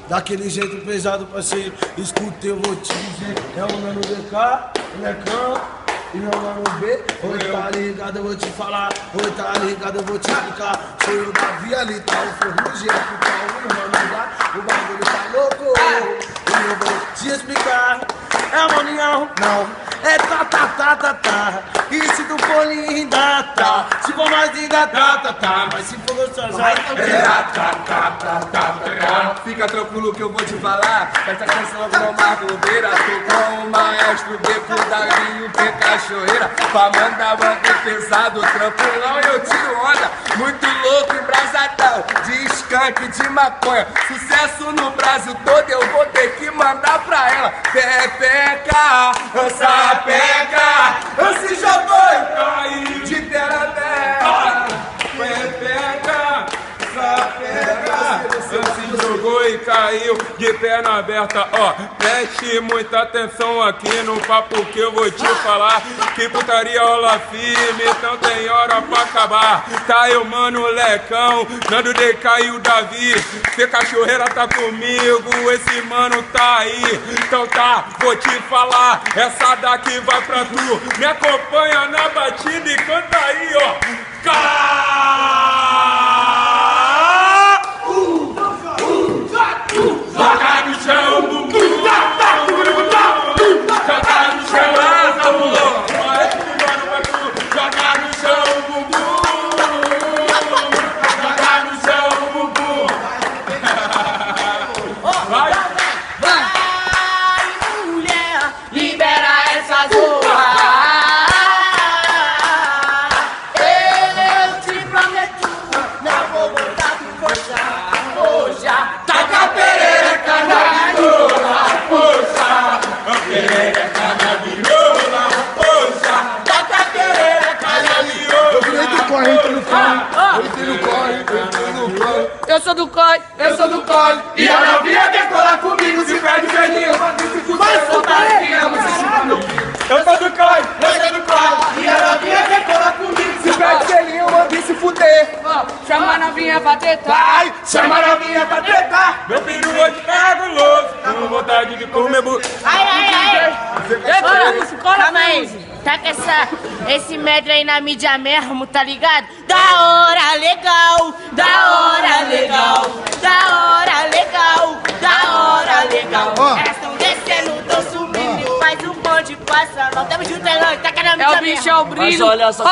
daquele jeito pesado, parceiro. Escuta, eu vou te dizer. É o mano DK, Lecão e meu mano B. Oi, tá ligado, eu vou te falar. Oi, tá ligado, eu vou te explicar. Sou eu Davi, ali tá o Ferrugem, aqui tá o mano lá. O bagulho tá louco, e eu vou te explicar. É maninhão, não. É tá. E se tu for linda, tá. Se for mais linda, tá. Mas se for gostosa, tá. Fica tranquilo que eu vou te falar. Presta atenção que não marco bobeira. Tô com o maestro Beco, Davinho, P Cachoeira. Pra mandar banco pesado, tranquilão eu tiro onda. Muito louco, embrasadão, de skunk, de maconha. Sucesso no Brasil todo, eu vou ter que mandar pra ela. Pepeca, sapeca, se jogou e caiu de terra a terra. Pepeca, sapeca, se jogou e caiu de perna aberta. Ó, preste muita atenção aqui no papo que eu vou te falar. Que putaria rola firme, então tem hora pra acabar. Tá eu, mano, Lecão, Nando DK e o Davi. P Cachoeira tá comigo, esse mano tá aí. Então tá, vou te falar, essa daqui vai pra tu. Me acompanha na batida e canta aí, ó. Joga no chão, bumbum. Joga no chão, asa, bumbum. Joga no chão, bumbum. Joga no chão, bumbum. Vai. Vai, mulher, libera essa zorra. Eu te prometo, não vou voltar por força. Taca a perereca na viola, força. Perereca na viola, poxa. Taca a perereca na viola. Entrei no corre. Eu sou do COI, E a novinha quer colar comigo, se perde velhinho. vai soltar Eu sou do COI. E a novinha quer colar comigo, se perde velhinho, manda se fuder. Chama a novinha pra tretar. Vai, chama a novinha pra tretar. Meu filho hoje tá guloso, com vontade de comer Ai. Calma aí. Tá com esse medro aí na mídia mesmo, tá ligado? Da hora legal. Elas tão descendo, tão subindo e faz um bonde passando. Nós tamo junto, é nóis, tá com a mídia mesmo. É o bicho, é o brilho.